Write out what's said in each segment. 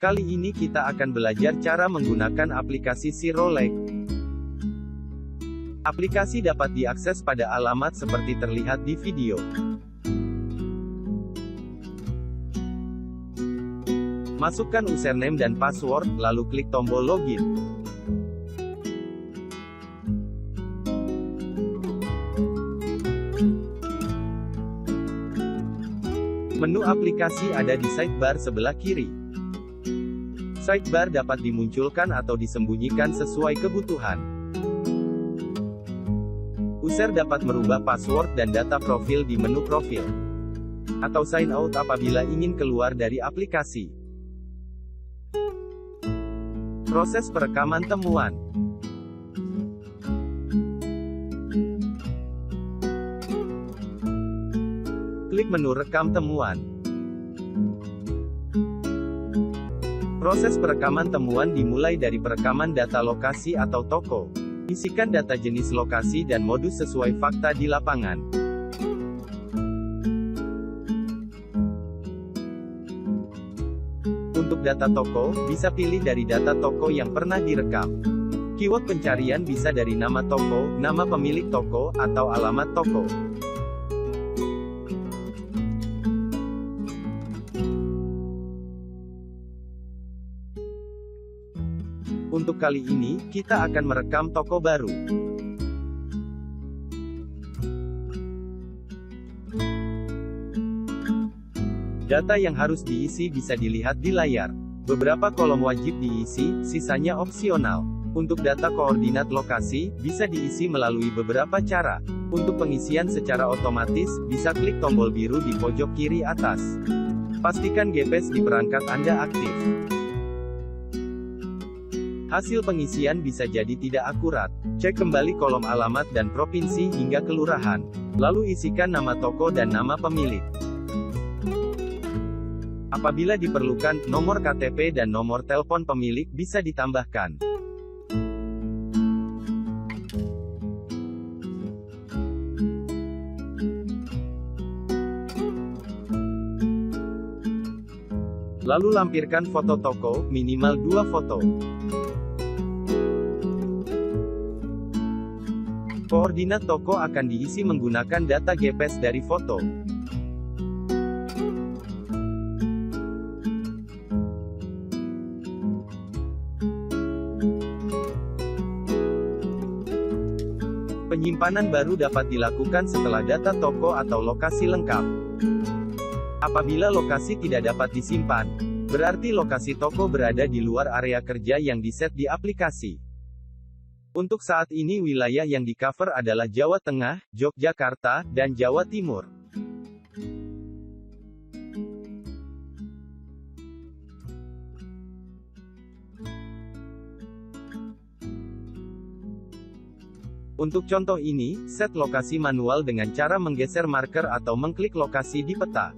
Kali ini kita akan belajar cara menggunakan aplikasi Zero-Leg. Aplikasi dapat diakses pada alamat seperti terlihat di video. Masukkan username dan password, lalu klik tombol login. Menu aplikasi ada di sidebar sebelah kiri. Sidebar dapat dimunculkan atau disembunyikan sesuai kebutuhan. User dapat merubah password dan data profil di menu profil, atau sign out apabila ingin keluar dari aplikasi. Proses perekaman temuan. Klik menu rekam temuan. Proses perekaman temuan dimulai dari perekaman data lokasi atau toko. Isikan data jenis lokasi dan modus sesuai fakta di lapangan. Untuk data toko, bisa pilih dari data toko yang pernah direkam. Keyword pencarian bisa dari nama toko, nama pemilik toko, atau alamat toko. Untuk kali ini, kita akan merekam toko baru. Data yang harus diisi bisa dilihat di layar. Beberapa kolom wajib diisi, sisanya opsional. Untuk data koordinat lokasi, bisa diisi melalui beberapa cara. Untuk pengisian secara otomatis, bisa klik tombol biru di pojok kiri atas. Pastikan GPS di perangkat Anda aktif. Hasil pengisian bisa jadi tidak akurat. Cek kembali kolom alamat dan provinsi hingga kelurahan. Lalu isikan nama toko dan nama pemilik. Apabila diperlukan, nomor KTP dan nomor telepon pemilik bisa ditambahkan. Lalu lampirkan foto toko, minimal 2 foto. Koordinat toko akan diisi menggunakan data GPS dari foto. Penyimpanan baru dapat dilakukan setelah data toko atau lokasi lengkap. Apabila lokasi tidak dapat disimpan, berarti lokasi toko berada di luar area kerja yang diset di aplikasi. Untuk saat ini wilayah yang di-cover adalah Jawa Tengah, Yogyakarta, dan Jawa Timur. Untuk contoh ini, set lokasi manual dengan cara menggeser marker atau mengklik lokasi di peta.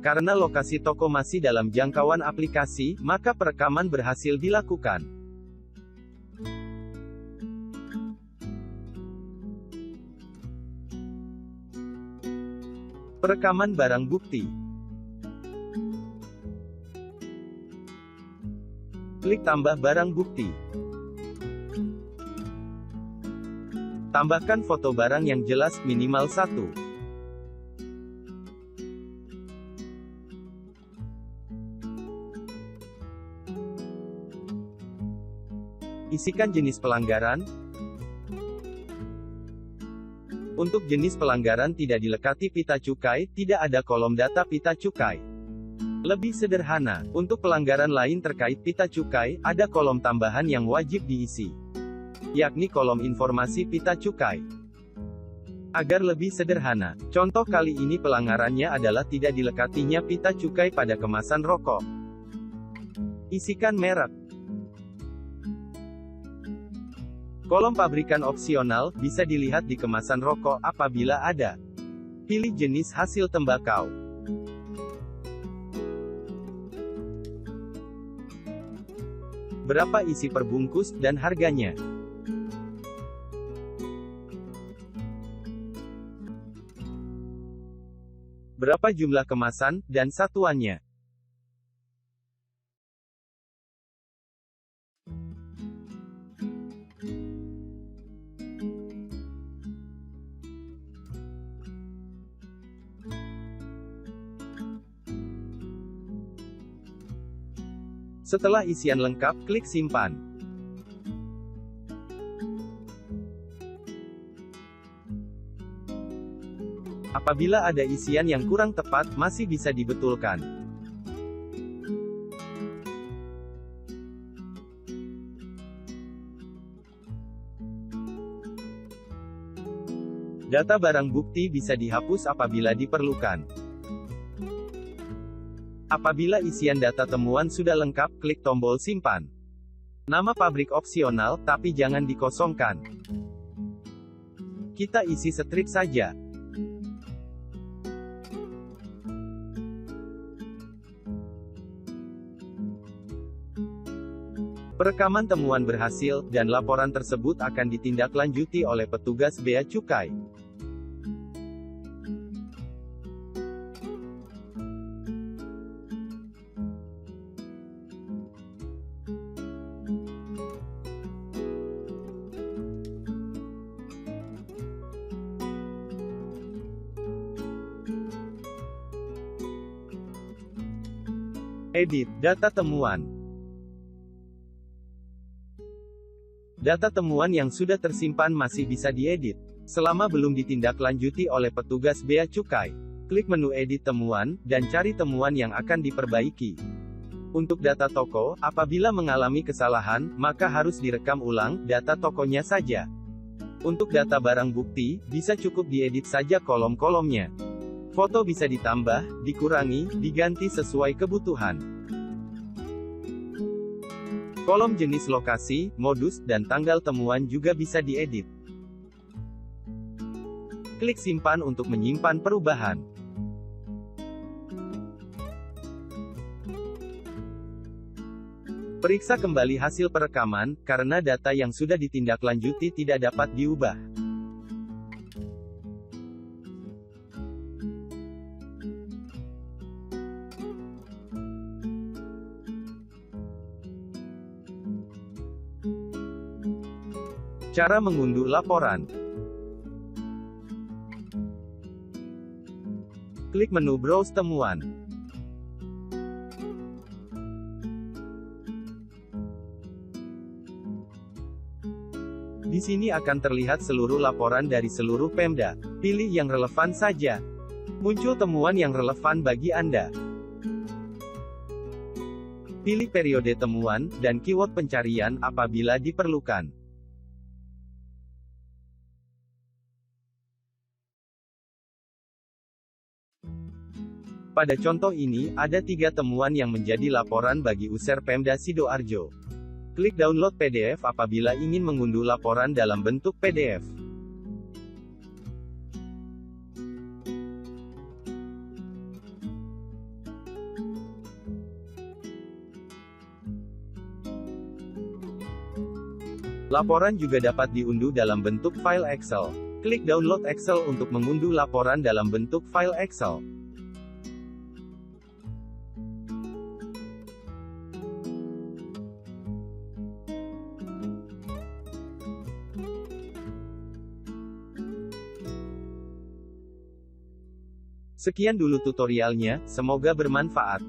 Karena lokasi toko masih dalam jangkauan aplikasi, maka perekaman berhasil dilakukan. Perekaman barang bukti. Klik tambah barang bukti. Tambahkan foto barang yang jelas, minimal 1. Isikan jenis pelanggaran. Untuk jenis pelanggaran tidak dilekati pita cukai, tidak ada kolom data pita cukai. Lebih sederhana, untuk pelanggaran lain terkait pita cukai, ada kolom tambahan yang wajib diisi, yakni kolom informasi pita cukai. Agar lebih sederhana, contoh kali ini pelanggarannya adalah tidak dilekatinya pita cukai pada kemasan rokok. Isikan merek. Kolom pabrikan opsional, bisa dilihat di kemasan rokok, apabila ada. Pilih jenis hasil tembakau. Berapa isi per bungkus, dan harganya. Berapa jumlah kemasan, dan satuannya. Setelah isian lengkap, klik simpan. Apabila ada isian yang kurang tepat, masih bisa dibetulkan. Data barang bukti bisa dihapus apabila diperlukan. Apabila isian data temuan sudah lengkap, klik tombol simpan. Nama pabrik opsional, tapi jangan dikosongkan. Kita isi strip saja. Perekaman temuan berhasil, dan laporan tersebut akan ditindaklanjuti oleh petugas bea cukai. Edit data temuan. Data temuan yang sudah tersimpan masih bisa diedit selama belum ditindaklanjuti oleh petugas bea cukai. Klik menu edit temuan, dan cari temuan yang akan diperbaiki. Untuk data toko, apabila mengalami kesalahan, maka harus direkam ulang data tokonya saja. Untuk data barang bukti, bisa cukup diedit saja kolom-kolomnya. Foto bisa ditambah, dikurangi, diganti sesuai kebutuhan. Kolom jenis lokasi, modus, dan tanggal temuan juga bisa diedit. Klik simpan untuk menyimpan perubahan. Periksa kembali hasil perekaman, karena data yang sudah ditindaklanjuti tidak dapat diubah. Cara mengunduh laporan. Klik menu Browse temuan. Di sini akan terlihat seluruh laporan dari seluruh Pemda. Pilih yang relevan saja. Muncul temuan yang relevan bagi Anda. Pilih periode temuan, dan keyword pencarian apabila diperlukan. Pada contoh ini, ada 3 temuan yang menjadi laporan bagi user Pemda Sidoarjo. Klik download PDF apabila ingin mengunduh laporan dalam bentuk PDF. Laporan juga dapat diunduh dalam bentuk file Excel. Klik download Excel untuk mengunduh laporan dalam bentuk file Excel. Sekian dulu tutorialnya, semoga bermanfaat.